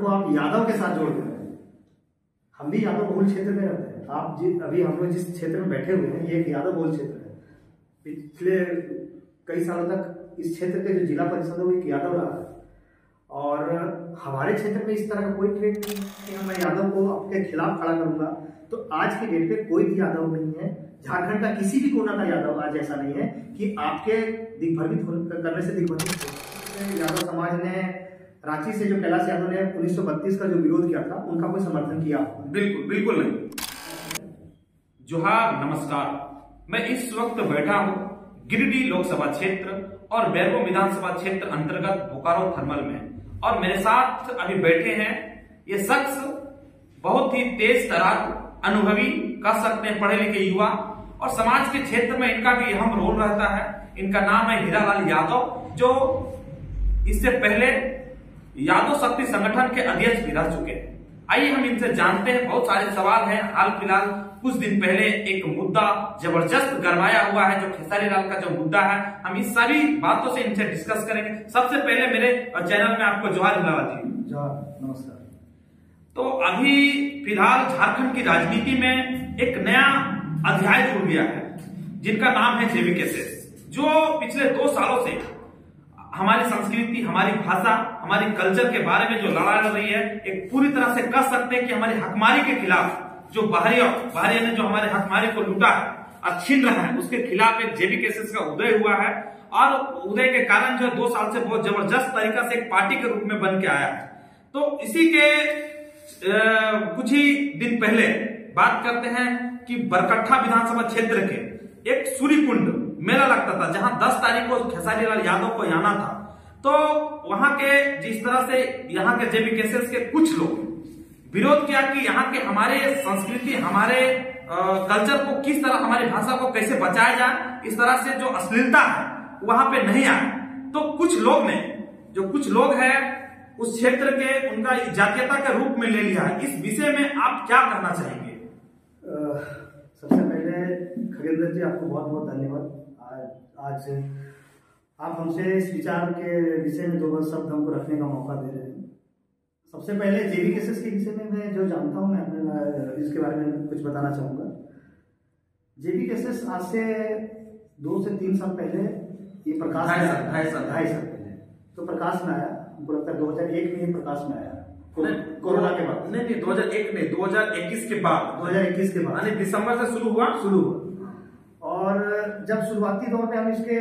को आप यादव के साथ जोड़ दे रहे हैं। हम भी यादव बहुल क्षेत्र में रहते हैं। आप अभी हम लोग जिस क्षेत्र में बैठे हुए हैं, ये एक यादव बहुल क्षेत्र है। पिछले कई सालों तक इस क्षेत्र के जो जिला परिषद है वो एक यादव रहा है, और हमारे क्षेत्र में इस तरह का कोई ट्रेंड नहीं है कि मैं यादव को अपने खिलाफ खड़ा करूंगा। तो आज की डेट पे कोई भी यादव नहीं है, झारखंड का किसी भी कोना का यादव आज ऐसा नहीं है कि आपके दिग्भ्रमित करने से दिग्भ्रमित। यादव समाज ने रांची से जो कैलाश यादव ने 1932 का जो विरोध किया था, उनका कोई समर्थन किया? बिल्कुल बिल्कुल नहीं। जोहार, नमस्कार। मैं इस वक्त बैठा हूँ गिरिडीह लोकसभा क्षेत्र और बैरगो विधानसभा क्षेत्र अंतर्गत बोकारो थर्मल में, और मेरे साथ अभी बैठे हैं ये शख्स, बहुत ही तेज तरार, अनुभवी, कह सकते हैं पढ़े लिखे युवा, और समाज के क्षेत्र में इनका भी अहम रोल रहता है। इनका नाम है हीरालाल यादव, जो इससे पहले यादव शक्ति संगठन के अध्यक्ष भी रह चुके हैं। आइए हम इनसे जानते हैं, बहुत सारे सवाल हैं। हाल फिलहाल कुछ दिन पहले एक मुद्दा जबरदस्त गरमाया हुआ है, जो खेसारी लाल का जो मुद्दा है, हम इस सभी बातों से इनसे डिस्कस करेंगे। सबसे पहले मेरे चैनल में आपको जोहार हीरालाल जी। जोहार, नमस्कार। तो अभी फिलहाल झारखंड की राजनीति में एक नया अध्याय जुड़ गया है, जिनका नाम है जेबी केसेस, जो पिछले 2 सालों से हमारी संस्कृति, हमारी भाषा, हमारी कल्चर के बारे में जो लड़ाई लड़ रही है, एक पूरी तरह से कह सकते हैं कि हमारी हकमारी के खिलाफ, जो बाहरिया ने जो हमारे हकमारी को लूटा है और छीन रहा है, उसके खिलाफ एक जेबी केसेस का उदय हुआ है। और उदय के कारण जो 2 साल से बहुत जबरदस्त तरीका से एक पार्टी के रूप में बन के आया है। तो इसी के कुछ ही दिन पहले बात करते हैं कि बरकट्ठा विधानसभा क्षेत्र के एक सूर्य कुंड मेला लगता था, जहां 10 तारीख को खेसारी लाल यादव को आना था। तो वहां के जिस तरह से यहाँ के जेबी केसेस के कुछ लोग विरोध किया कि यहाँ के हमारे संस्कृति, हमारे कल्चर को किस तरह, हमारी भाषा को कैसे बचाया जाए, इस तरह से जो अश्लीलता है वहां पे नहीं आए। तो कुछ लोग ने, जो कुछ लोग हैं उस क्षेत्र के, उनका जातीयता के रूप में ले लिया है। इस विषय में आप क्या कहना चाहेंगे? सबसे पहले खगेंद्र जी, आपको बहुत बहुत धन्यवाद। आज आप हमसे इस विचार के विषय में 2 शब्द हमको रखने का मौका दे रहे हैं। सबसे पहले जेबी केसेस के विषय में मैं जो जानता हूं, मैं अपने इसके बारे में कुछ बताना चाहूंगा। जेबी केसेस आज से 2 से 3 साल पहले ये प्रकाश में आया, 2.5 साल पहले तो प्रकाश में आया। हमको लगता है 2001 में ये प्रकाश में आया, कोरोना के बाद। नहीं, 2001 नहीं, 2021 के बाद, 2021 के बाद, यानी दिसंबर से शुरू हुआ। और जब शुरुआती दौर में हम इसके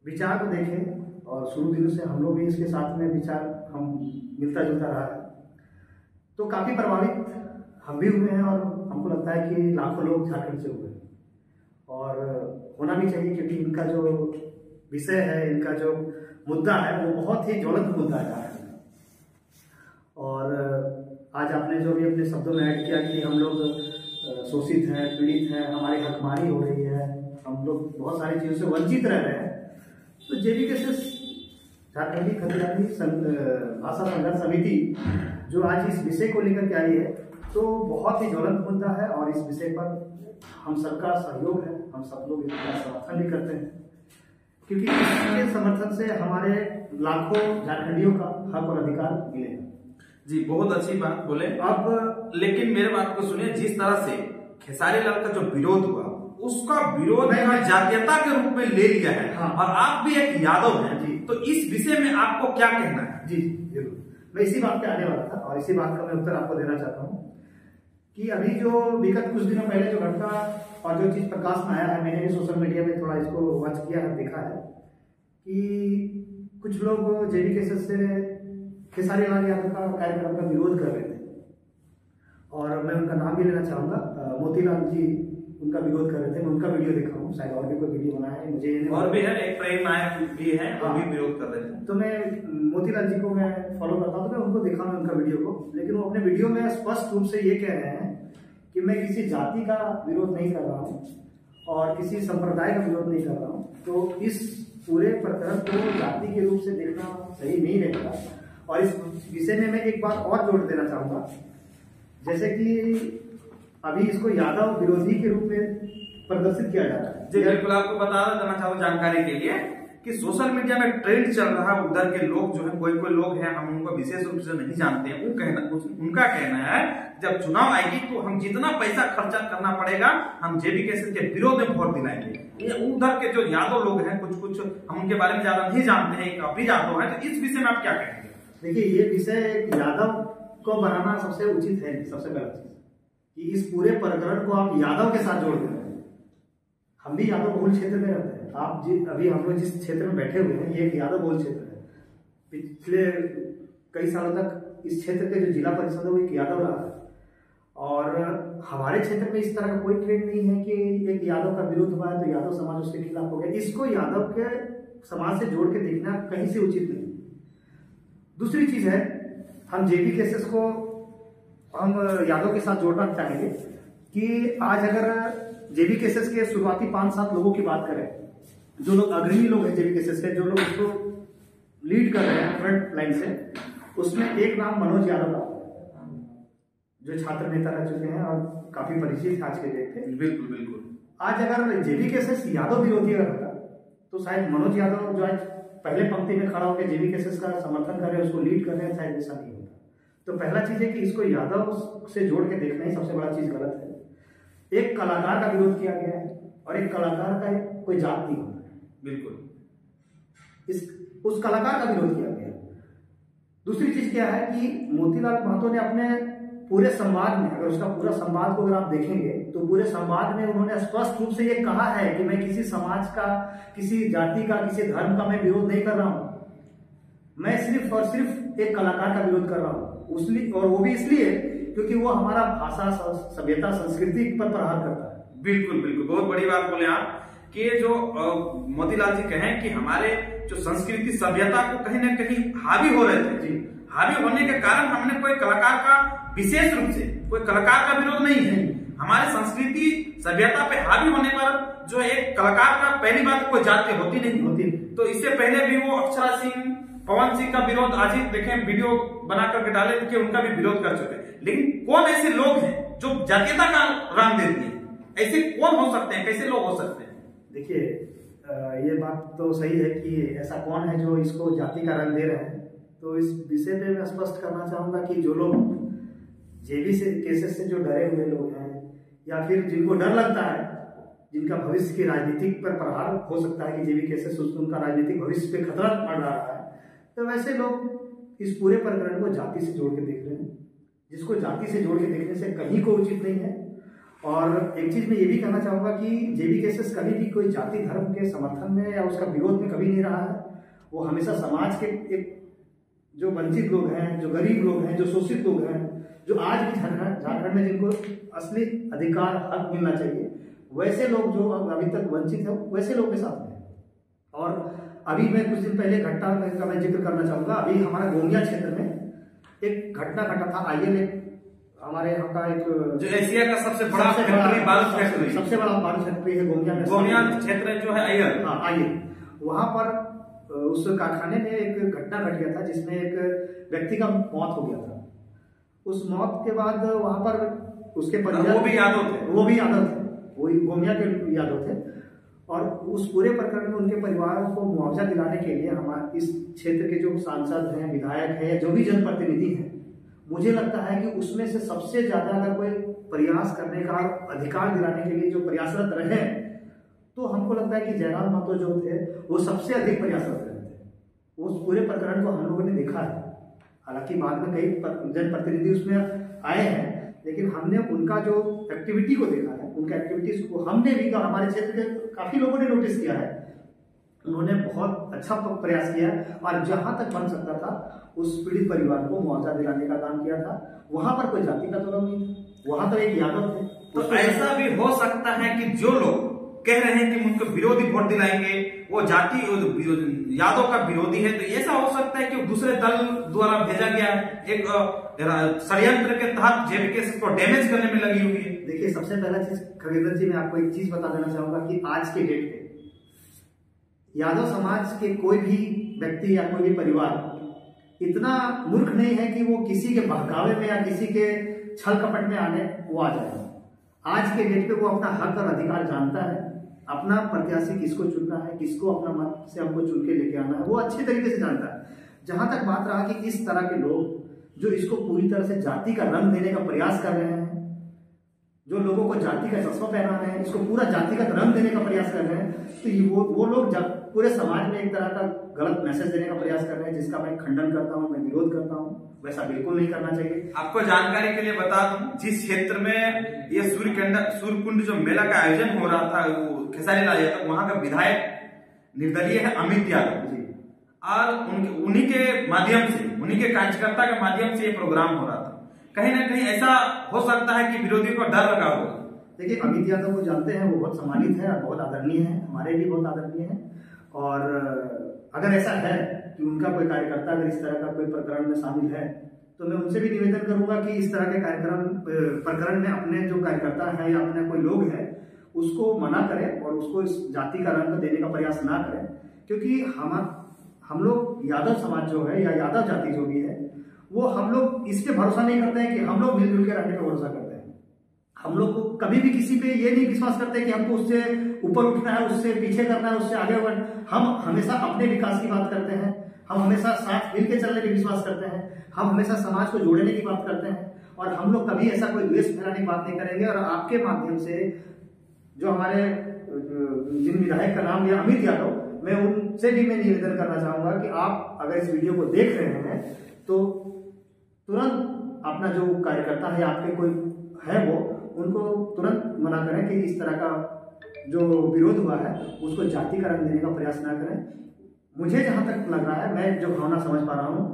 विचार को देखें, और शुरू दिनों से हम लोग भी इसके साथ में विचार हम मिलता जुलता रहा है, तो काफी प्रभावित हम भी हुए हैं। और हमको लगता है कि लाखों लोग झारखंड से हुए, और होना भी चाहिए, क्योंकि इनका जो विषय है, इनका जो मुद्दा है, वो बहुत ही ज्वलंत मुद्दा है। और आज आपने जो भी अपने शब्दों में ऐड किया कि हम लोग शोषित हैं, पीड़ित हैं, हमारी हकमारी हो रही है, हम लोग बहुत सारी चीजों से वंचित रह रहे हैं, तो जेबी केसेस झारखंडी खतियानी भाषा संघर्ष समिति जो आज इस विषय को लेकर के आई है, तो बहुत ही ज्वलंत मुद्दा है। और इस विषय पर हम सबका सहयोग है, हम सब लोग इसका समर्थन भी करते हैं, क्योंकि इसके समर्थन से हमारे लाखों झारखंडियों का हक और अधिकार मिले। जी, बहुत अच्छी बात बोले। अब लेकिन मेरे बात को सुनिए, जिस तरह से खेसारी लाल का जो विरोध हुआ, उसका विरोध जातीयता के रूप में ले लिया है। हाँ। और आप भी एक यादव हैं जी, तो इस विषय में आपको क्या कहना है? जी जरूर, मैं इसी बात पे आने वाला था, और इसी बात का मैं उत्तर आपको देना चाहता हूँ कि अभी जो विगत कुछ दिनों पहले जो घटना और जो चीज प्रकाश में आया है, मैंने भी सोशल मीडिया में थोड़ा इसको वॉच किया है, देखा है कि कुछ लोग जेबी केसेस से खेसारी लाल यादव का कार्यक्रम का विरोध कर रहे थे, और मैं उनका नाम भी लेना चाहूंगा, मोतीलाल जी उनका विरोध कर रहे थे। मैं उनका वीडियो देखा हूँ, शायद और भी कोई वीडियो बनाया है, मुझे और भी है, एक प्रेम नायक भी है, वो भी विरोध कर रहे थे। तो मैं मोतीलाल जी को मैं फॉलो करता हूँ, तो मैं उनको देखा मैं उनका वीडियो को, लेकिन वो अपने वीडियो में स्पष्ट रूप से ये कह रहे हैं कि मैं किसी जाति का विरोध नहीं कर रहा हूँ और किसी संप्रदाय का विरोध नहीं कर रहा हूँ। तो इस पूरे प्रकरण को जाति के रूप से देखना सही नहीं रहेगा। और इस विषय में मैं एक बात और जोड़ देना चाहूंगा, जैसे कि अभी इसको यादव विरोधी के रूप में प्रदर्शित किया जा रहा है। जी बिल्कुल, आपको बता देना चाहूँ जानकारी के लिए कि सोशल मीडिया में ट्रेंड चल रहा है, उधर के लोग जो है, कोई लोग हैं, हम उनको विशेष रूप से नहीं जानते हैं, उनका कहना है जब चुनाव आएगी तो हम जितना पैसा खर्चा करना पड़ेगा हम जेबी कैसेस के विरोध में वोट दिलाएंगे। ये उधर के जो यादव लोग हैं, कुछ हम उनके बारे में ज्यादा नहीं जानते हैं, काफी यादव है, तो इस विषय में आप क्या कहेंगे? देखिए, ये विषय यादव को बनाना सबसे उचित है। सबसे पहला चीज कि इस पूरे प्रकरण को आप यादव के साथ जोड़ दें। हम भी यादव बहुल क्षेत्र में रहते हैं। अभी हम लोग जिस क्षेत्र में बैठे हुए हैं, ये एक यादव बहुल क्षेत्र है। पिछले कई सालों तक इस क्षेत्र के जो जिला परिषद है वो एक यादव रहा है, और हमारे क्षेत्र में इस तरह का कोई ट्रेंड नहीं है कि एक यादव का विरोध हुआ है तो यादव समाज उसके खिलाफ हो गया। इसको यादव के समाज से जोड़ के देखना कहीं से उचित नहीं। दूसरी चीज है, हम जेबी केसेस को हम यादव के साथ जोड़ना चाहेंगे कि आज अगर जेबी केसेस के शुरुआती 5-7 लोगों की बात करें, जो लोग अग्रणी लोग हैं जेबी केसेस के, जो लोग उसको लीड कर रहे हैं फ्रंट लाइन से, उसमें एक नाम मनोज यादव का, जो छात्र नेता रह चुके हैं और काफी परिचित आज के डेट थे। बिल्कुल। आज अगर जेबी केसेस यादव विरोधी अगर होता तो शायद मनोज यादव जो आज पहले पंक्ति में खड़ा होकर जेबी केसेस का समर्थन कर रहे हैं, उसको लीड कर रहे हैं, शायद ऐसा नहीं होता। तो पहला चीज है कि इसको यादव से जोड़ के देखना ही सबसे बड़ा चीज गलत है। एक कलाकार का विरोध किया गया है और एक कलाकार का कोई जात नहीं होता है। बिल्कुल, उस कलाकार का विरोध किया गया। दूसरी चीज क्या है कि मोतीलाल महतो ने अपने पूरे संवाद में, अगर उसका पूरा संवाद को अगर आप देखेंगे तो पूरे संवाद में उन्होंने स्पष्ट रूप से ये कहा है कि मैं किसी समाज का, किसी जाति का, किसी धर्म का मैं विरोध नहीं कर रहा हूं, मैं सिर्फ और सिर्फ एक कलाकार का विरोध कर रहा हूं। और वो भी इसलिए क्योंकि वो हमारा भाषा, सभ्यता, संस्कृति पर प्रहार करता है। बिल्कुल, बहुत बड़ी बात बोले आप कि जो मोतीलाल जी कहें कि हमारे जो संस्कृति, सभ्यता को कहीं ना कहीं हावी हो रहे थे। हावी होने के कारण हमने कोई कलाकार का, विशेष रूप से कोई कलाकार का विरोध नहीं है। हमारे संस्कृति, सभ्यता पे हावी होने पर जो एक कलाकार का, पहली बात कोई जाति होती नहीं होती। तो इससे पहले भी वो अक्षरा सिंह, पवन सिंह का विरोध आज ही देखें, वीडियो बना करके डाले कि उनका भी विरोध कर चुके हैं। लेकिन कौन ऐसे लोग हैं जो जातीयता का रंग देते हैं? ऐसे कौन हो सकते हैं, कैसे लोग हो सकते हैं? देखिए, ये बात तो सही है कि ऐसा कौन है जो इसको जाति का रंग दे रहे हैं। तो इस विषय पे मैं स्पष्ट करना चाहूंगा कि जो लोग जेबी से केसेस से जो डरे हुए लोग हैं, या फिर जिनको डर लगता है, जिनका भविष्य की राजनीतिक पर प्रभाव हो सकता है कि जेबी केसेस उनका राजनीतिक भविष्य पे खतरा पड़ रहा है, तो वैसे लोग इस पूरे प्रकरण को जाति से जोड़ के देख रहे हैं, जिसको जाति से जोड़ के देखने से कहीं को उचित नहीं है। और एक चीज मैं ये भी कहना चाहूंगा कि जेबी केसेस कभी भी कोई जाति धर्म के समर्थन में या उसका विरोध में कभी नहीं रहा है। वो हमेशा समाज के एक जो वंचित लोग हैं, जो गरीब लोग हैं, जो शोषित लोग हैं, जो आज भी झारखंड में जिनको असली अधिकार, हक मिलना चाहिए, वैसे लोग जो अभी तक वंचित है, वैसे लोग के साथ में। और अभी मैं कुछ दिन पहले घटना का मैं जिक्र करना चाहूंगा। अभी हमारा गोमिया क्षेत्र में एक घटना घटा था। आईएल हमारे यहाँ का एक जो एशिया का सबसे बड़ा फैक्ट्री, बालू फैक्ट्री, सबसे बड़ा बालू फैक्ट्री है गोमिया में। गोमिया क्षेत्र जो है आईएल, हाँ आईएल, वहां पर उस कारखाने में एक घटना घट गया था जिसमें एक व्यक्ति का मौत हो गया था। उस मौत के बाद वहां पर उसके परिवार, वो भी यादव थे, वही गोमिया के यादव थे। और उस पूरे प्रकरण में उनके परिवार को मुआवजा दिलाने के लिए हमारे इस क्षेत्र के जो सांसद हैं, विधायक हैं, जो भी जनप्रतिनिधि हैं, मुझे लगता है कि उसमें से सबसे ज्यादा अगर कोई प्रयास करने का, अधिकार दिलाने के लिए जो प्रयासरत रहे, तो हमको लगता है कि जयराम महतो जो थे वो सबसे अधिक प्रयासरत रहे थे। उस पूरे प्रकरण को हम लोगों ने देखा है। हालांकि बाद में कई जनप्रतिनिधि उसमें आए हैं, लेकिन हमने उनका जो एक्टिविटी को देखा है, उनके एक्टिविटीज को हमने भी, हमारे क्षेत्र के काफी लोगों ने नोटिस किया है। उन्होंने बहुत अच्छा प्रयास किया और जहां तक बन सकता था उस पीड़ित परिवार को मुआवजा दिलाने का काम किया था। वहां पर कोई जाति का तो नहीं था, वहां तो एक यादव थे। तो ऐसा भी हो सकता है कि जो लोग कह रहे हैं कि उनको विरोधी वोट दिलाएंगे, वो जाति यादव का विरोधी है, तो ऐसा हो सकता है कि दूसरे दल द्वारा भेजा गया एक षड्यंत्र के तहत जेबी केसेस को डैमेज करने में लगी हुई है। देखिए, सबसे पहला चीज खगेंद्र जी, मैं आपको एक चीज बता देना चाहूंगा कि आज के डेट पे यादव समाज के कोई भी व्यक्ति या कोई भी परिवार इतना मूर्ख नहीं है कि वो किसी के बहकावे में या किसी के छल कपट में आने वो आ जाए। आज के डेट पे वो अपना हक और अधिकार जानता है, अपना प्रत्याशी किसको चुनना है, किसको अपना मत से हमको चुन के लेके आना है, वो अच्छे तरीके से जानता है। जहां तक बात रहा कि इस तरह के लोग जो इसको पूरी तरह से जाति का रंग देने का प्रयास कर रहे हैं, जो लोगों को जाति का चश्मा पहना रहे हैं, इसको पूरा जातिगत रंग देने का प्रयास कर रहे हैं, तो वो लोग पूरे समाज में एक तरह का गलत मैसेज देने का प्रयास कर रहे हैं, जिसका मैं खंडन करता हूं, मैं विरोध करता हूं। वैसा बिल्कुल नहीं करना चाहिए। आपको जानकारी के लिए बता दूं, जिस क्षेत्र में ये सूर्यकुंड जो मेला का आयोजन हो रहा था, वो खेसारी लाल यादव वहां का विधायक निर्दलीय है अमित यादव जी, और उन्हीं के माध्यम से, उन्हीं के कार्यकर्ता के माध्यम से ये प्रोग्राम हो रहा था। कहीं ना कहीं ऐसा हो सकता है कि विरोधियों को डर लगा होगा। देखिए, अमित यादव को जानते हैं, वो बहुत सम्मानित है और बहुत आदरणीय है, हमारे भी बहुत आदरणीय है। और अगर ऐसा है कि उनका कोई कार्यकर्ता अगर इस तरह का कोई प्रकरण में शामिल है, तो मैं उनसे भी निवेदन करूंगा कि इस तरह के प्रकरण में अपने जो कार्यकर्ता है या अपने कोई लोग है उसको मना करें और उसको इस जाति का रंग देने का प्रयास ना करें। क्योंकि हम लोग यादव समाज जो है या यादव जाति जो भी है, वो हम लोग इस पे भरोसा नहीं करते हैं कि हम लोग मिलजुल के रहने पर भरोसा करते हैं। हम लोग को कभी भी किसी पे ये नहीं विश्वास करते कि हमको उससे ऊपर उठना है, उससे पीछे करना है, उससे आगे बढ़ना। हम हमेशा अपने विकास की बात करते हैं, हम हमेशा साथ मिल के चलने पे विश्वास करते हैं, हम हमेशा समाज को जोड़ने की बात करते हैं, और हम लोग कभी ऐसा कोई द्वेष फैलाने की बात नहीं करेंगे। और आपके माध्यम से जो हमारे जिन विधायक का नाम लिया अमित यादव, मैं उनसे भी मैं निवेदन करना चाहूंगा कि आप अगर इस वीडियो को देख रहे हैं तो तुरंत अपना जो कार्यकर्ता है, आपके कोई है वो, उनको तुरंत मना करें कि इस तरह का जो विरोध हुआ है उसको जाति का रंग देने का प्रयास ना करें। मुझे जहां तक लग रहा है, मैं जो भावना समझ पा रहा हूँ,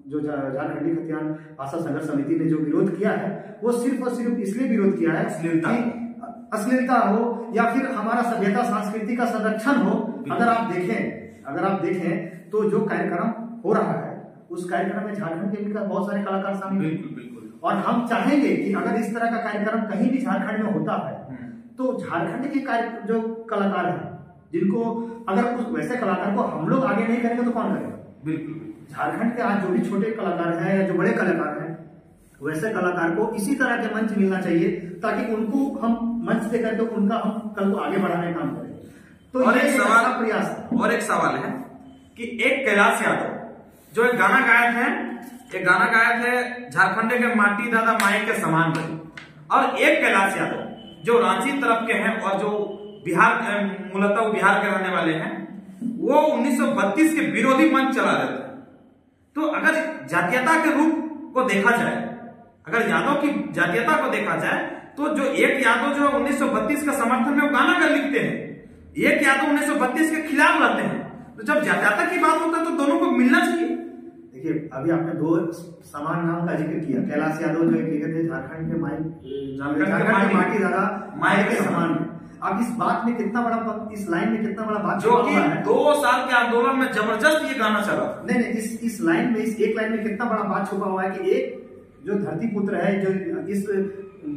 जो झारखंडी खतियान भाषा संघर्ष समिति ने जो विरोध किया है वो सिर्फ और सिर्फ इसलिए विरोध किया है कि अश्लीलता हो या फिर हमारा सभ्यता संस्कृति का संरक्षण हो। अगर आप देखें तो जो कार्यक्रम हो रहा है उस कार्यक्रम में झारखंड के भी बहुत सारे कलाकार शामिल हैं, और हम चाहेंगे कि अगर इस तरह का कार्यक्रम कहीं भी झारखंड में होता है तो झारखंड के जो कलाकार हैं, जिनको अगर उस वैसे कलाकार को हम लोग आगे नहीं करेंगे तो कौन करेगा। बिल्कुल, झारखंड के आज जो भी छोटे कलाकार हैं या जो बड़े कलाकार हैं, वैसे कलाकार को इसी तरह के मंच मिलना चाहिए ताकि उनको हम मंच देकर तो उनका हम कल को आगे बढ़ाने का काम करें। तो और एक सवाल प्रयास और एक सवाल है कि एक कैलाश यादव जो एक गाना गायक है झारखंड के माटी दादा माई के समान बने, और एक कैलाश यादव जो रांची तरफ के हैं और जो बिहार मूलतः बिहार के रहने वाले हैं, वो 1932 के विरोधी मंच चला देते हैं। तो अगर जातीयता के रूप को देखा जाए, अगर यादव की जातीयता को देखा जाए, तो जो एक यादव जो 1932 का समर्थन में गाना कर लिखते हैं, एक यादव 1932 के खिलाफ रहते हैं, तो जब जातीयता की बात होता है तो दोनों को मिलना चाहिए। देखिए, अभी आपने दो समान नाम का जिक्र किया, कैलाश यादव जो एक लिखे थे झारखंड के माटी दादा माई के समान। अब इस बात में कितना बड़ा, इस लाइन में कितना बड़ा बात जो कि 2 साल के आंदोलन में जबरदस्त ये गाना चला। नहीं, इस लाइन में, इस एक लाइन में कितना बड़ा बात छुपा हुआ है कि एक जो धरती पुत्र है, जो इस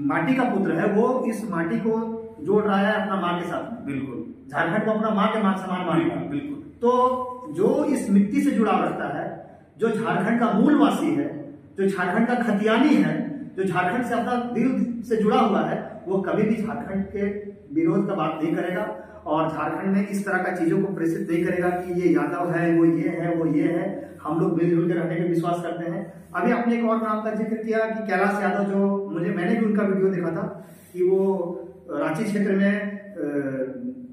माटी का पुत्र है, वो इस माटी को जोड़ रहा है अपना माँ के साथ। बिल्कुल, झारखंड को अपना माँ के समान मान रहा है। बिल्कुल। तो जो इस मिट्टी से जुड़ाव रखता है, जो झारखंड का मूलवासी है, जो झारखंड का खतियानी है, जो झारखंड से अपना दिल से जुड़ा हुआ है, वो कभी भी झारखंड के विरोध का बात नहीं करेगा और झारखंड में इस तरह का चीजों को प्रेषित नहीं करेगा कि ये यादव है, वो ये है, वो ये है। हम लोग मिलजुल के रहने में विश्वास करते हैं। अभी आपने एक और नाम का जिक्र किया कि कैलाश यादव, जो मैंने भी उनका वीडियो देखा था कि वो रांची क्षेत्र में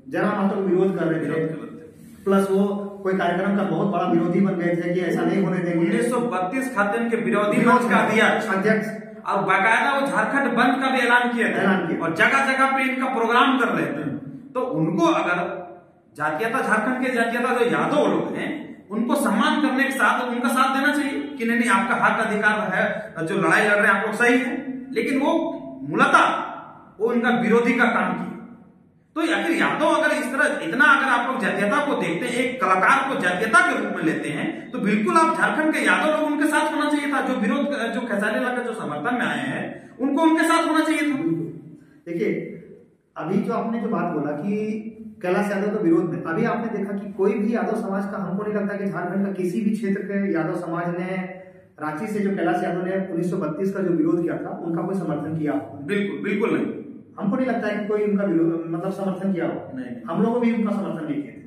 जरा मात्र विरोध कर रहे थे, प्लस वो कोई कार्यक्रम का बहुत बड़ा विरोधी बन गए थे कि ऐसा नहीं होने देंगे। 1932 खाते के विरोधी मंच का दिया अध्यक्ष, और बाकायदा वो झारखंड बंद का भी ऐलान किया और जगह जगह पे इनका प्रोग्राम कर रहे थे। तो उनको अगर जातीयता, झारखंड के जातीयता जो यादव लोग हैं, उनको सम्मान करने के साथ उनका साथ देना चाहिए कि नहीं आपका हक अधिकार है, जो लड़ाई लड़ रहे हैं आप लोग सही है, लेकिन वो मूलतः वो इनका विरोधी का काम किया। तो आखिर यादव अगर इस तरह इतना अगर आप लोग जातीयता को देखते हैं, एक कलाकार को जातीयता के रूप में लेते हैं, तो बिल्कुल आप झारखंड के यादव लोग उनके साथ होना चाहिए था। जो विरोध, जो खेसारी लाल का जो समर्थन में आए हैं, उनको उनके साथ होना चाहिए था। देखिए, अभी जो आपने जो बात बोला कि कैलाश यादव के विरोध में, अभी आपने देखा कि कोई भी यादव समाज का, हमको नहीं लगता कि झारखंड का किसी भी क्षेत्र के यादव समाज ने रांची से जो कैलाश यादव ने 1932 का जो विरोध किया था, उनका कोई समर्थन किया। बिल्कुल नहीं। हमको नहीं लगता है कि कोई उनका मतलब समर्थन किया हो। हम लोगों भी उनका समर्थन नहीं किए थे,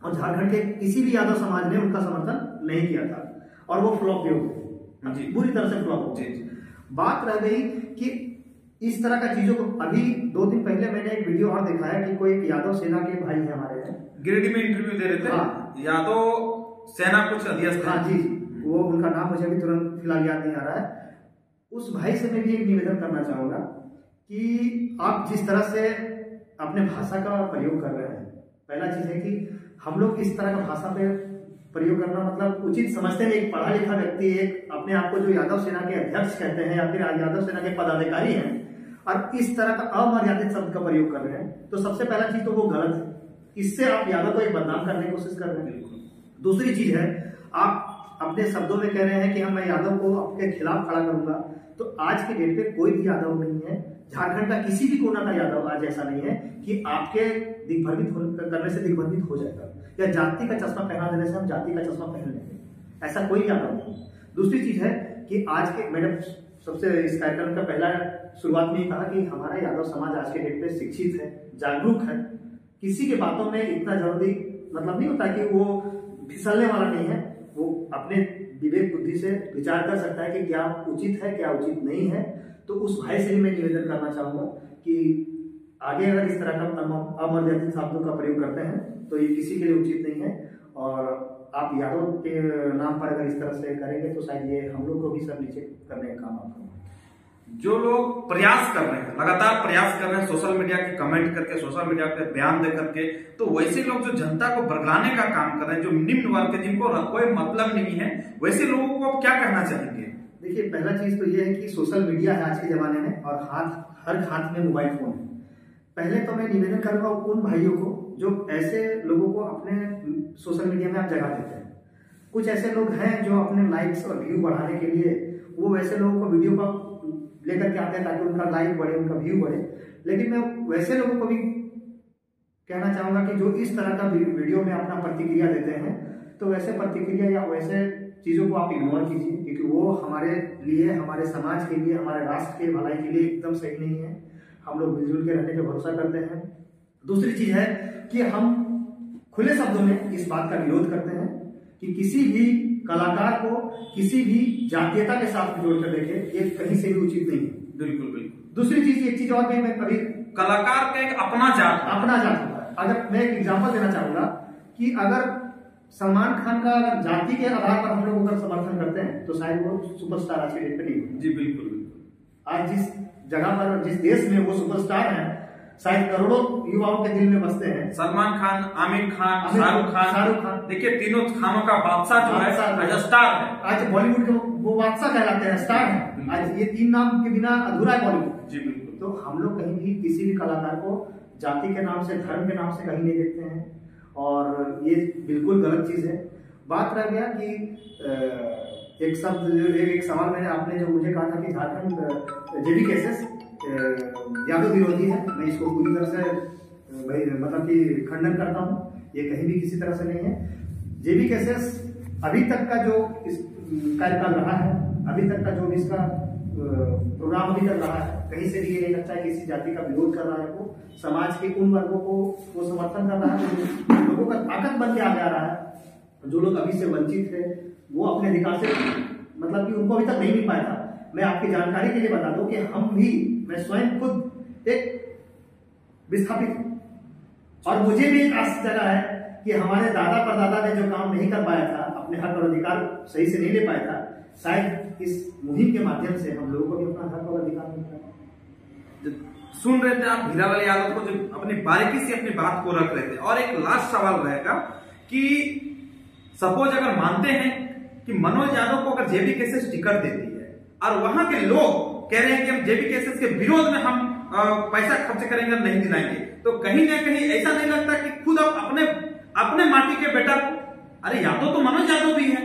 और झारखंड के किसी भी यादव समाज ने उनका समर्थन नहीं किया था, और वो फ्लॉप भी हो गए, पूरी तरह से फ्लॉप हो गए। बात रह गई कि इस तरह का चीजों को, अभी 2 दिन पहले मैंने एक वीडियो और देखा है कि कोई एक यादव सेना के भाई है हमारे हैं, गिरिडीह में इंटरव्यू दे रहे थे। हाँ। यादव सेना कुछ अध्यक्ष। हाँ जी, वो उनका नाम मुझे अभी तुरंत फिलहाल याद नहीं आ रहा है। उस भाई से मैं भी एक निवेदन करना चाहूंगा कि आप जिस तरह से अपने भाषा का प्रयोग कर रहे हैं, पहला चीज है कि हम लोग इस तरह का भाषा पे प्रयोग करना मतलब उचित समझते नहीं। एक पढ़ा लिखा व्यक्ति, एक अपने आप को जो यादव सेना के अध्यक्ष कहते हैं या फिर यादव सेना के पदाधिकारी हैं, और इस तरह का अमर्यादित शब्द का प्रयोग कर रहे हैं, तो सबसे पहला चीज तो वो गलत है। इससे आप यादव को एक बदनाम करने की कोशिश कर रहे हैं। दूसरी चीज है, आप अपने शब्दों में कह रहे हैं कि हम मैं यादव को आपके खिलाफ खड़ा करूंगा, तो आज के डेट पे कोई भी यादव नहीं है, झारखंड का किसी भी कोना का यादव आज ऐसा नहीं है कि आपके दिग्भ्रमित करने से दिग्भ्रमित हो जाएगा, या जाति का चश्मा पहना देने से हम जाति का चश्मा पहन लेंगे, ऐसा कोई यादव नहीं। दूसरी चीज है कि आज के, मैंने सबसे इस कार्यक्रम का पहला शुरुआत में ही कहा कि हमारा यादव समाज आज के डेट पे शिक्षित है, जागरूक है, किसी के बातों में इतना जल्दी मतलब नहीं होता कि वो फिसलने वाला नहीं है, वो अपने विवेक बुद्धि से विचार कर सकता है कि क्या उचित है क्या उचित नहीं है। तो उस भाई से भी मैं निवेदन करना चाहूंगा कि आगे अगर इस तरह का अमर्यादित शब्दों का प्रयोग करते हैं तो ये किसी के लिए उचित नहीं है, और आप यादव के नाम पर अगर इस तरह से करेंगे तो शायद ये हम लोग को भी सब नीचे करने का काम आता है। जो लोग प्रयास कर रहे हैं, लगातार प्रयास कर रहे हैं, सोशल मीडिया के कमेंट करके, सोशल मीडिया पे बयान दे करके, तो वैसे लोग जो जनता को बरगलाने का काम कर रहे हैं, जो निम्न वर्ग के, जिनको कोई मतलब नहीं है, वैसे लोगों को आप क्या कहना चाहेंगे? देखिए, पहला चीज तो ये है कि सोशल मीडिया है आज के जमाने में, और हर हाथ में मोबाइल फोन है। पहले तो मैं निवेदन करूंगा उन भाइयों को जो ऐसे लोगों को अपने सोशल मीडिया में आप जगह देते हैं। कुछ ऐसे लोग हैं जो अपने लाइक्स और व्यू बढ़ाने के लिए वो वैसे लोगों को वीडियो का लेकर के आते हैं ताकि उनका लाइक बढ़े, उनका व्यू बढ़े। लेकिन मैं वैसे लोगों को भी कहना चाहूंगा कि जो इस तरह का वीडियो में अपना प्रतिक्रिया देते हैं, तो वैसे प्रतिक्रिया या वैसे चीजों को आप इग्नोर कीजिए, क्योंकि वो हमारे लिए, हमारे समाज के लिए, हमारे राष्ट्र के भलाई के लिए एकदम सही नहीं है। हम लोग मिलजुल के रहने पर भरोसा करते हैं। दूसरी चीज है कि हम खुले शब्दों में इस बात का विरोध करते हैं कि किसी भी कलाकार को किसी भी जातीयता के साथ जोड़कर देखे, ये कहीं से भी उचित नहीं है। बिल्कुल बिल्कुल। दूसरी चीज, एक चीज और भी, मैं कभी कलाकार का एक अपना जात होता है। अगर मैं एक एग्जांपल देना चाहूंगा कि अगर सलमान खान का अगर जाति के आधार पर हम लोग अगर समर्थन करते हैं तो शायद वो सुपरस्टार आज के डेट पे नहीं होगा। जी बिल्कुल बिल्कुल। आज जिस जगह पर, जिस देश में वो सुपरस्टार हैं, शायद करोड़ों युवाओं के दिल में बसते हैं। सलमान खान, आमिर खान, शाहरुख खान, देखिए तीनों खानों का बादशाह जो है आज स्टार है। आज बॉलीवुड के वो बादशाह कहलाते हैं, स्टार है। आज ये 3 नाम के बिना अधूरा है बॉलीवुड। जी बिल्कुल। तो हम लोग कहीं भी किसी भी कलाकार को जाति के नाम से, धर्म के नाम से कहीं नहीं देखते हैं, और ये बिल्कुल गलत चीज है। बात रह गया कि एक शब्द, एक सवाल मैंने आपने जो मुझे कहा था कि झारखंड जेबी केसेस यादव विरोधी है, मैं इसको पूरी तरह से मतलब कि खंडन करता हूँ। ये कहीं भी किसी तरह से नहीं है। जेबी केसेस अभी तक का जो इस कार्यकाल रहा है, अभी तक का जो भी इसका प्रोग्राम अभी तक रहा है, कहीं से भी ये नहीं लगता है किसी जाति का विरोध कर रहा है। वो समाज के उन वर्गों को वो समर्थन कर रहा है जो लोगों का ताकत बन के आगे आ रहा है। जो लोग अभी से वंचित थे वो अपने अधिकार से मतलब कि उनको अभी तक नहीं मिल पाया था। मैं आपकी जानकारी के लिए बता दूं कि हम भी, मैं स्वयं खुद एक विस्थापित, और मुझे भी एक आस जगा है कि हमारे दादा परदादा ने जो काम नहीं कर पाया था, अपने हक और अधिकार सही से नहीं ले पाया था, शायद इस मुहिम के माध्यम से हम लोगों को भी अपना हक और अधिकार मिल पाया। सुन रहे थे आप हीरालाल यादव को, जो अपनी बारीकी से अपनी बात को रख रहे थे। और एक लास्ट सवाल रहेगा कि सपोज अगर मानते हैं कि मनोज यादव को अगर जेबी केसेस टिकट देती है और वहां के लोग कह रहे हैं कि हम जेबी केसेस के विरोध में हम पैसा खर्च करेंगे और नहीं दिलाएंगे, तो कहीं ना कहीं ऐसा नहीं लगता कि खुद आप अपने माटी के बेटा को, अरे यादव तो मनोज यादव भी है,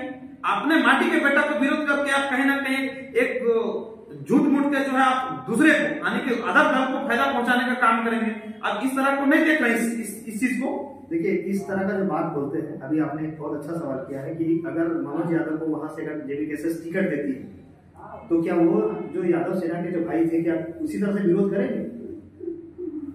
अपने माटी के बेटा को विरोध करके आप कहीं ना कहीं एक झूठ मूठ के जो है आप दूसरे को, यानी कि अदर धर्म को फायदा पहुंचाने का काम करेंगे। अब इस तरह को नहीं देख रहे इस चीज को। देखिए, इस तरह का जो बात बोलते हैं, अभी आपने एक बहुत अच्छा सवाल किया है कि अगर मनोज यादव को वहां से अगर जेबी केसेस टिकट देती है तो क्या वो जो यादव सेना के जो भाई थे क्या उसी तरह से विरोध करेंगे?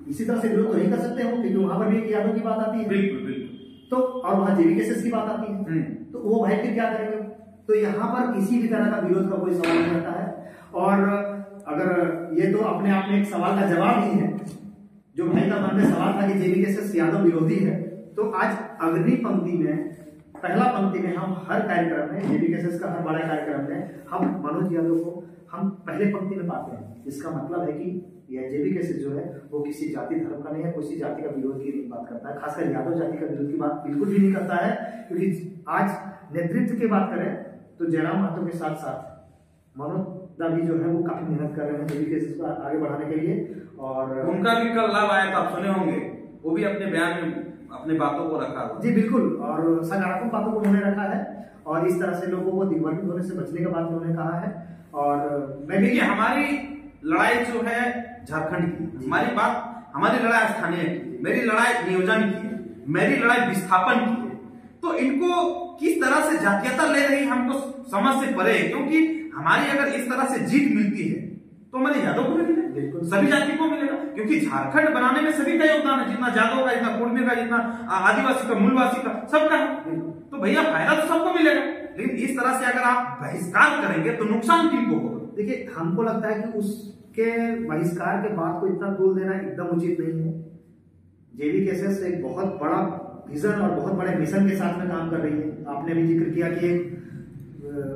इसी तरह से विरोध तो नहीं कर सकते हो, क्योंकि वहां पर भी एक यादव की बात आती है। बिल्कुल बिल्कुल। तो और वहां जेवीकेएसएस की बात आती है, तो वो भाई फिर क्या करेंगे? तो यहाँ पर किसी भी तरह का विरोध का कोई सवाल नहीं आता है। और अगर ये तो अपने आप में एक सवाल का जवाब ही है, जो भाई का मन में सवाल था कि जेवीकेएसएस यादव विरोधी है, तो आज अग्नि पंक्ति में, पहला पंक्ति में हम हर कार्यक्रम में, जेवीकेएसएस का हर बड़ा कार्यक्रम में हम मनोज यादव को हम पहले पंक्ति में पाते हैं। इसका मतलब है कि यह जेवीकेएसएस जो है वो किसी जाति धर्म का नहीं है, किसी जाति का विरोध की नहीं बात करता है, खासकर यादव जाति का विरोध की बात बिल्कुल भी नहीं करता है। क्योंकि आज नेतृत्व की बात करें तो जयराम महतो के साथ साथ मनोज दा भी जो है वो काफी मेहनत कर रहे हैं जेवीकेएसएस को आगे बढ़ाने के लिए। और उनका भी कल लाभ आया था, आप सुने होंगे, वो भी अपने बयान में अपने बातों को रखा। जी बिल्कुल, और सकारात्मक बातों को उन्होंने रखा है और इस तरह से लोगों को दिग्भ्रमित होने से बचने का बात उन्होंने कहा है। और मैं भी, हमारी लड़ाई जो है झारखंड की, हमारी लड़ाई स्थानीय की, मेरी लड़ाई नियोजन की है, मेरी लड़ाई विस्थापन की है। तो इनको किस तरह से जातीयता ले रही हमको समझ से परे है, क्योंकि हमारी अगर इस तरह से जीत मिलती है तो हमारे यादव को मिलेगा, सभी जाति को मिलेगा, क्योंकि झारखंड बनाने में सभी का योगदान है, जितना जादव का, जितना कुर्मी का, जितना आदिवासी का, मूलवासी का, सबका है। तो भैया फायदा तो सबको मिलेगा। लेकिन इस तरह से अगर आप बहिष्कार करेंगे तो नुकसान किनको होगा? देखिए, हमको लगता है कि उसके बहिष्कार के बाद को इतना तोल देना एकदम उचित नहीं है। जेवीकेएसएस एक बहुत बड़ा विजन और बहुत बड़े मिशन के साथ में काम कर रही है। आपने भी जिक्र किया कि एक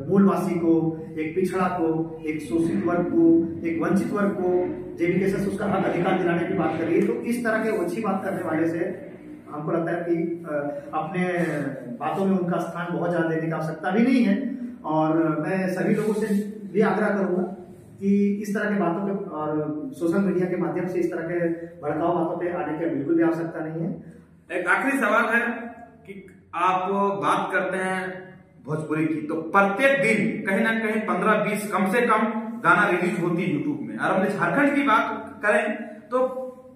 मूलवासी को, एक पिछड़ा को, एक शोषित वर्ग को, एक वंचित वर्ग को जेवीकेएसएस उसका हक अधिकार दिलाने की बात कर रही है। तो इस तरह के अच्छी बात करने वाले से हमको लगता है कि अपने बातों में उनका स्थान बहुत ज्यादा देने की आवश्यकता भी नहीं है। और मैं सभी लोगों से भी आग्रह करूंगा कि इस तरह के बातों पे और सोशल मीडिया के माध्यम से इस तरह के भड़काऊ बातों पे आने की बिल्कुल भी आवश्यकता नहीं है। एक आखिरी सवाल है कि आप बात करते हैं भोजपुरी की, तो प्रत्येक दिन कहीं ना कहीं 15-20 कम से कम गाना रिलीज होती है यूट्यूब में। और हमने झारखंड की बात करें तो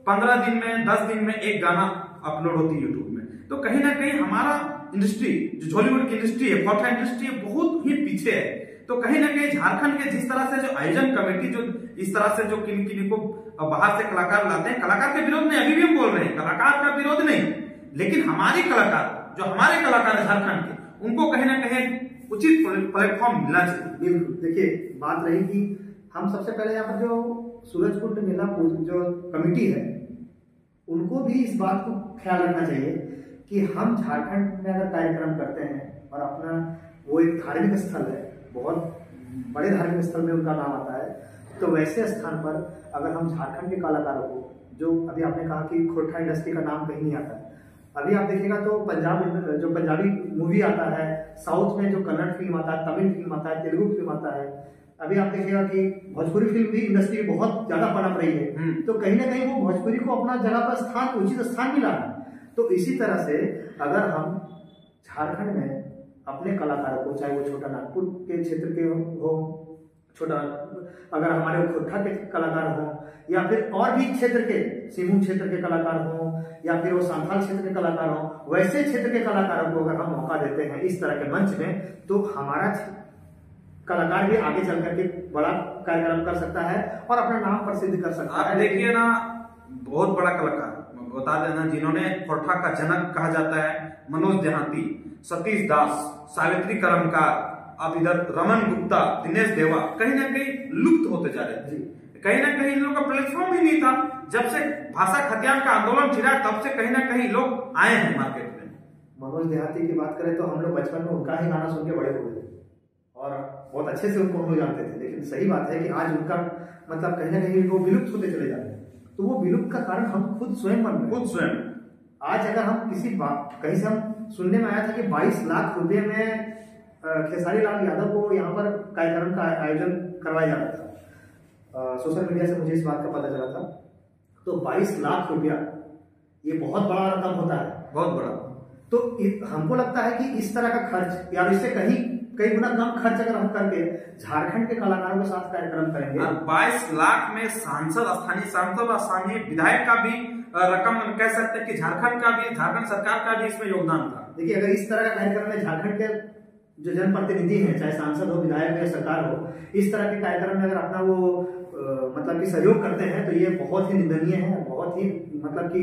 15 दिन में, 10 दिन में एक गाना अपलोड होती है यूट्यूब में। तो कहीं ना कहीं हमारा इंडस्ट्री, जो हॉलीवुड की इंडस्ट्री है, पॉप इंडस्ट्री है, बहुत ही पीछे है। तो कहीं ना कहीं झारखंड के जिस तरह से जो आयोजन कमेटी जो इस तरह से जो किन को बाहर से कलाकार लाते हैं, कलाकार के विरोध में अभी भी हम बोल रहे हैं, कलाकार का विरोध नहीं, लेकिन हमारे कलाकार, जो हमारे कलाकार है झारखंड के, उनको कहीं ना कहीं उचित प्लेटफॉर्म मिलना चाहिए। बिल्कुल, देखिए बात रही कि हम सबसे पहले यहाँ पर जो सूरजकुंड मेला जो कमेटी है, उनको भी इस बात को ख्याल रखना चाहिए कि हम झारखंड में अगर कार्यक्रम करते हैं और अपना वो एक धार्मिक स्थल है, बहुत बड़े धार्मिक स्थल में उनका नाम आता है, तो वैसे स्थान पर अगर हम झारखंड के कलाकारों को, जो अभी आपने कहा कि खोरठा इंडस्ट्री का नाम कहीं नहीं आता है, अभी आप देखिएगा तो जो पंजाबी मूवी आता है, साउथ में जो कन्नड़ फिल्म आता है, तमिल फिल्म आता है, तेलुगु फिल्म आता है, अभी आप देखिएगा कि भोजपुरी फिल्म भी इंडस्ट्री बहुत ज्यादा पनप रही है। तो कहीं ना कहीं वो भोजपुरी को अपना जगह पर स्थान, उचित स्थान मिला है। तो इसी तरह से अगर हम झारखंड में अपने कलाकारों को, चाहे वो छोटा नागपुर के क्षेत्र के हो, छोटा अगर हमारे खोरठा के कलाकार हो, या फिर और भी क्षेत्र के, सिंहभूम क्षेत्र के कलाकार हो, या फिर वो सांथाल क्षेत्र के कलाकार हो, वैसे क्षेत्र के कलाकारों को अगर हम मौका देते हैं इस तरह के मंच में, तो हमारा कलाकार भी आगे चल करके बड़ा कार्यक्रम कर सकता है और अपना नाम प्रसिद्ध कर सकता है। देखिए ना, बहुत बड़ा कलाकार बता देना, जिन्होंने खोरठा का जनक कहा जाता है, मनोज देहाती, सतीश दास, सावित्री करमकार, अब इधर रमन गुप्ता, दिनेश देवा, कहीं ना कहीं लुप्त होते जा रहे थे। कहीं ना कहीं इन लोगों का प्लेटफॉर्म ही नहीं था। जब से भाषा खतियान का आंदोलन छिड़ा, तब से कहीं ना कहीं लोग आए हैं मार्केट में। मनोज देहाती की बात करें तो हम लोग बचपन में उनका ही गाना सुन के बड़े हुए थे और बहुत अच्छे से उनको हम लोग जानते थे। लेकिन सही बात है कि आज उनका मतलब कहीं ना कहीं वो विलुप्त होते चले जा रहे हैं। तो वो विलुप्त का कारण हम खुद स्वयं बन रहे हैं। खुद स्वयं आज अगर हम किसी बात, कहीं से हम सुनने में आया था कि 22 लाख रुपए में खेसारी लाल यादव को यहाँ पर कार्यक्रम का आयोजन करवाया जा रहा था। सोशल मीडिया से मुझे इस बात का पता चला था। तो 22 लाख रुपया ये बहुत बड़ा रकम होता है, बहुत बड़ा। तो हमको लगता है कि इस तरह का खर्च या इससे कई गुना कम खर्च अगर हम करके झारखंड के कलाकारों के साथ कार्यक्रम करेंगे। 22 लाख में सांसद, स्थानीय सांसद और स्थानीय विधायक का भी रकम कह सकते हैं कि झारखंड का भी, झारखंड सरकार का भी इसमें योगदान था। देखिए, अगर इस तरह का कार्यक्रम में झारखंड के जो जनप्रतिनिधि हैं, चाहे सांसद हो, विधायक हो या सरकार हो, इस तरह के कार्यक्रम में अगर अपना वो मतलब कि सहयोग करते हैं तो ये बहुत ही निंदनीय है, बहुत ही मतलब कि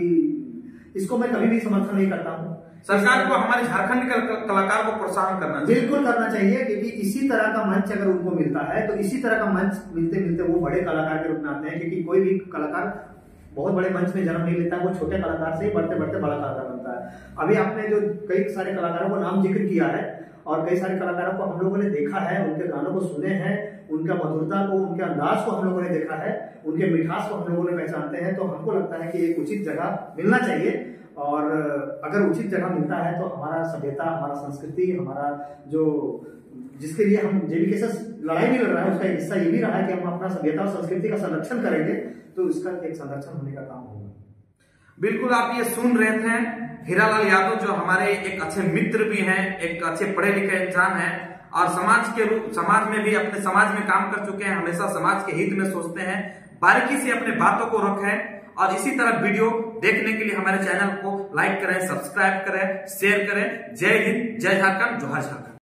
इसको मैं कभी भी समर्थन नहीं करता हूँ। सरकार को हमारे झारखंड के कलाकार को प्रोत्साहन करना चाहिए। बिल्कुल करना चाहिए, क्योंकि इसी तरह का मंच अगर उनको मिलता है तो इसी तरह का मंच मिलते मिलते वो बड़े कलाकार के रूप में आते हैं, क्योंकि कोई भी कलाकार बहुत बड़े मंच में जन्म नहीं लेता है, वो छोटे कलाकार से ही बढ़ते बढ़ते बड़ा कलाकार बनता है। अभी आपने जो कई सारे कलाकारों को नाम जिक्र किया है और कई सारे कलाकारों को हम लोगों ने देखा है, उनके गानों को सुने हैं, उनका मधुरता को, उनके अंदाज को हम लोगों ने देखा है, उनके मिठास को हम लोगों ने पहचानते हैं। तो हमको लगता है कि एक उचित जगह मिलना चाहिए, और अगर उचित जगह मिलता है तो हमारा सभ्यता, हमारा संस्कृति, हमारा जो जिसके लिए हम जेबीके से लड़ाई नहीं लड़ रहा है, उसका एक हिस्सा ये भी रहा है कि हम अपना सभ्यता और संस्कृति का संरक्षण करेंगे, तो इसका एक संरक्षण होने का काम होगा। बिल्कुल, आप ये सुन रहे थे हीरालाल यादव, जो हमारे एक अच्छे मित्र भी हैं, एक अच्छे पढ़े लिखे इंसान हैं और समाज में भी अपने समाज में काम कर चुके हैं, हमेशा समाज के हित में सोचते हैं। बारीकी से अपने बातों को रखें और इसी तरह वीडियो देखने के लिए हमारे चैनल को लाइक करें, सब्सक्राइब करें, शेयर करें। जय हिंद, जय झारखंड, जोहार झारखंड।